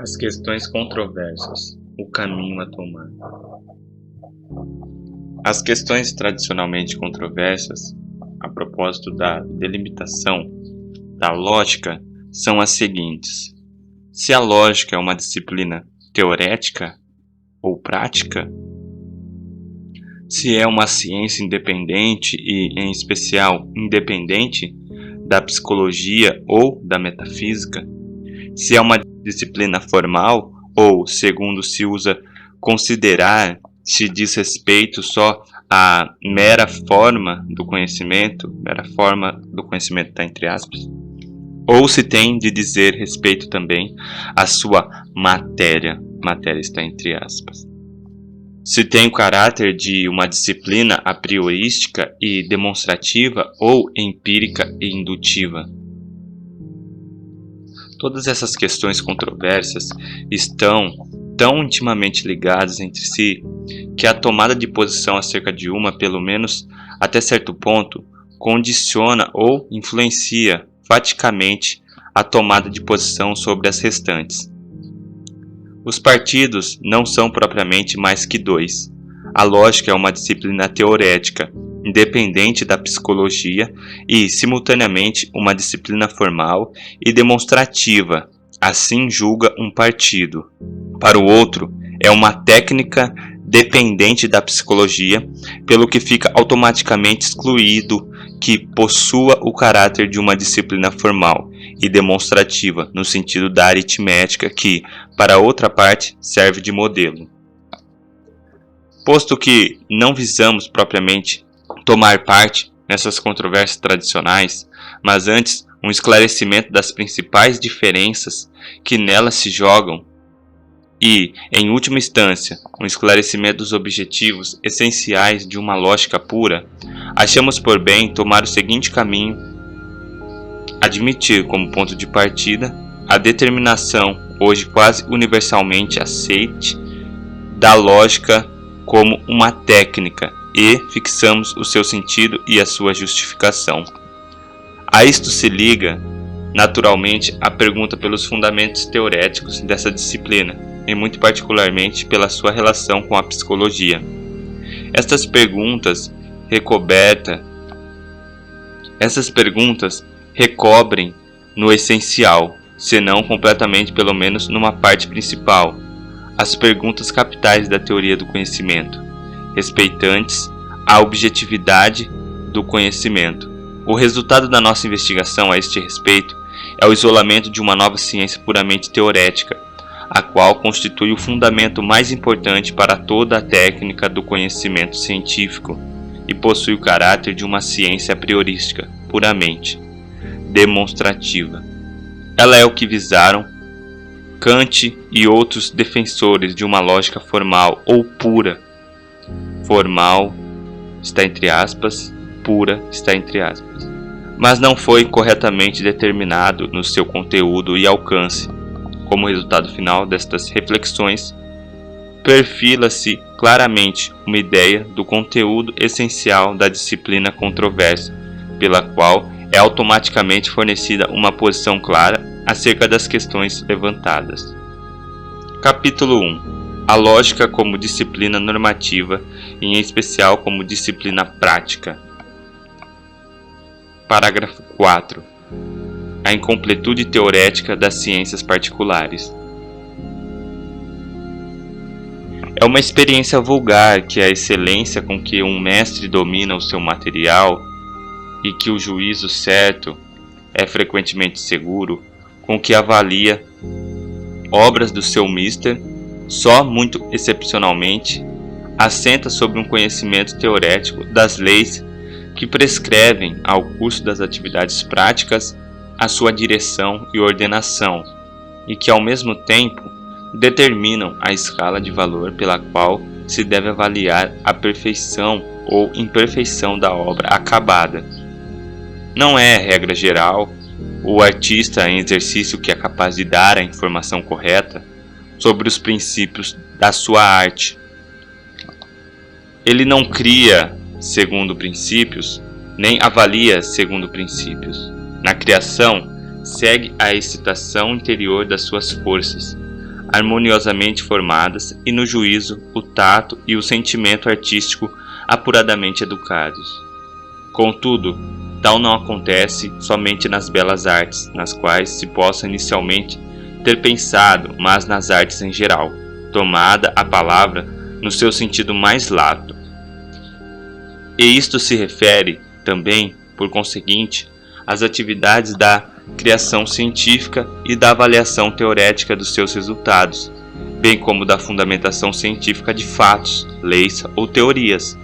As questões controversas, o caminho a tomar. As questões tradicionalmente controversas, a propósito da delimitação da lógica, são as seguintes: se a lógica é uma disciplina teorética ou prática, se é uma ciência independente e, em especial, independente da psicologia ou da metafísica, se é uma disciplina formal ou, segundo se usa considerar, se diz respeito só à mera forma do conhecimento está entre aspas, ou se tem de dizer respeito também à sua matéria está entre aspas. Se tem o caráter de uma disciplina a priorística e demonstrativa ou empírica e indutiva. Todas essas questões controversas estão tão intimamente ligadas entre si que a tomada de posição acerca de uma, pelo menos até certo ponto, condiciona ou influencia faticamente a tomada de posição sobre as restantes. Os partidos não são propriamente mais que dois. A lógica é uma disciplina teorética, independente da psicologia e, simultaneamente, uma disciplina formal e demonstrativa, assim julga um partido. Para o outro, é uma técnica dependente da psicologia, pelo que fica automaticamente excluído que possua o caráter de uma disciplina formal e demonstrativa, no sentido da aritmética, que, para outra parte, serve de modelo. Posto que não visamos propriamente tomar parte nessas controvérsias tradicionais, mas antes um esclarecimento das principais diferenças que nelas se jogam e, em última instância, um esclarecimento dos objetivos essenciais de uma lógica pura, achamos por bem tomar o seguinte caminho: admitir como ponto de partida a determinação, hoje quase universalmente aceite, da lógica como uma técnica e fixamos o seu sentido e a sua justificação. A isto se liga, naturalmente, a pergunta pelos fundamentos teoréticos dessa disciplina, e muito particularmente pela sua relação com a psicologia. Estas perguntas recobrem no essencial, se não completamente, pelo menos numa parte principal, as perguntas capitais da teoria do conhecimento, respeitantes à objetividade do conhecimento. O resultado da nossa investigação a este respeito é o isolamento de uma nova ciência puramente teorética, a qual constitui o fundamento mais importante para toda a técnica do conhecimento científico e possui o caráter de uma ciência priorística, puramente demonstrativa. Ela é o que visaram Kant e outros defensores de uma lógica formal ou pura. Formal está entre aspas, pura está entre aspas. Mas não foi corretamente determinado no seu conteúdo e alcance. Como resultado final destas reflexões, perfila-se claramente uma ideia do conteúdo essencial da disciplina controversa, pela qual é automaticamente fornecida uma posição clara acerca das questões levantadas. Capítulo 1. A lógica como disciplina normativa e em especial como disciplina prática. Parágrafo 4. A incompletude teorética das ciências particulares. É uma experiência vulgar que a excelência com que um mestre domina o seu material e que o juízo certo é frequentemente seguro, com que avalia obras do seu mister, só muito excepcionalmente, assenta sobre um conhecimento teorético das leis que prescrevem ao curso das atividades práticas a sua direção e ordenação, e que ao mesmo tempo determinam a escala de valor pela qual se deve avaliar a perfeição ou imperfeição da obra acabada. Não é, regra geral, o artista em exercício que é capaz de dar a informação correta sobre os princípios da sua arte. Ele não cria segundo princípios, nem avalia segundo princípios. Na criação, segue a excitação interior das suas forças, harmoniosamente formadas e no juízo, o tato e o sentimento artístico apuradamente educados. Contudo, tal não acontece somente nas belas artes, nas quais se possa inicialmente ter pensado, mas nas artes em geral, tomada a palavra no seu sentido mais lato. E isto se refere também, por conseguinte, às atividades da criação científica e da avaliação teorética dos seus resultados, bem como da fundamentação científica de fatos, leis ou teorias.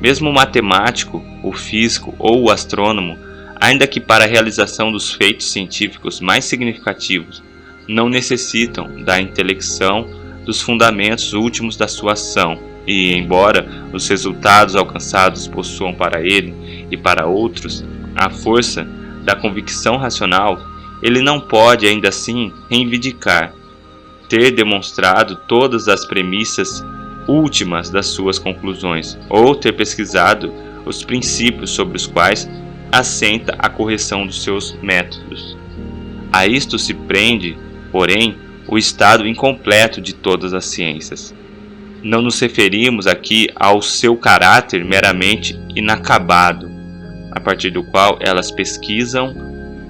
Mesmo o matemático, o físico ou o astrônomo, ainda que para a realização dos feitos científicos mais significativos, não necessitam da intelecção dos fundamentos últimos da sua ação, e, embora os resultados alcançados possuam para ele e para outros a força da convicção racional, ele não pode ainda assim reivindicar ter demonstrado todas as premissas últimas das suas conclusões, ou ter pesquisado os princípios sobre os quais assenta a correção dos seus métodos. A isto se prende, porém, o estado incompleto de todas as ciências. Não nos referimos aqui ao seu caráter meramente inacabado, a partir do qual elas pesquisam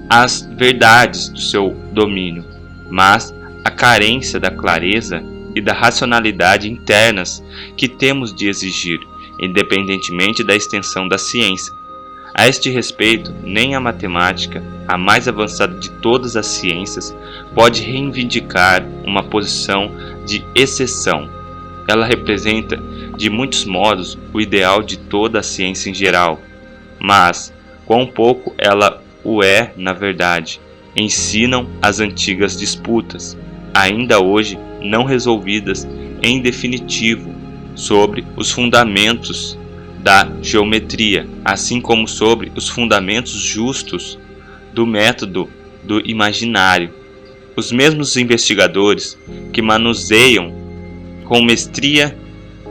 as verdades do seu domínio, mas a carência da clareza e da racionalidade internas que temos de exigir, independentemente da extensão da ciência. A este respeito, nem a matemática, a mais avançada de todas as ciências, pode reivindicar uma posição de exceção. Ela representa, de muitos modos, o ideal de toda a ciência em geral, mas, quão pouco ela o é na verdade, ensinam as antigas disputas, ainda hoje não resolvidas em definitivo, sobre os fundamentos da geometria, assim como sobre os fundamentos justos do método do imaginário. Os mesmos investigadores que manuseiam com mestria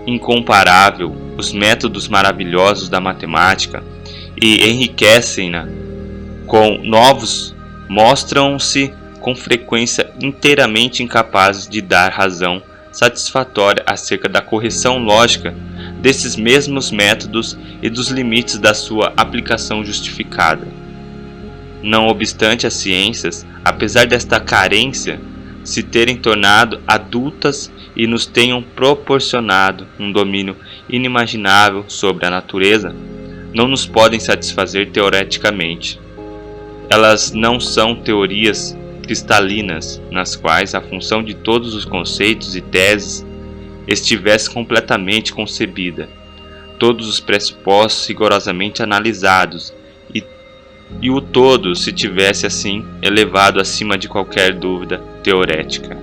incomparável os métodos maravilhosos da matemática e enriquecem-na com novos, mostram-se com frequência inteiramente incapazes de dar razão satisfatória acerca da correção lógica desses mesmos métodos e dos limites da sua aplicação justificada. Não obstante, as ciências, apesar desta carência, se terem tornado adultas e nos tenham proporcionado um domínio inimaginável sobre a natureza, não nos podem satisfazer teoreticamente. Elas não são teorias cristalinas, nas quais a função de todos os conceitos e teses estivesse completamente concebida, todos os pressupostos rigorosamente analisados, e o todo se tivesse assim elevado acima de qualquer dúvida teorética.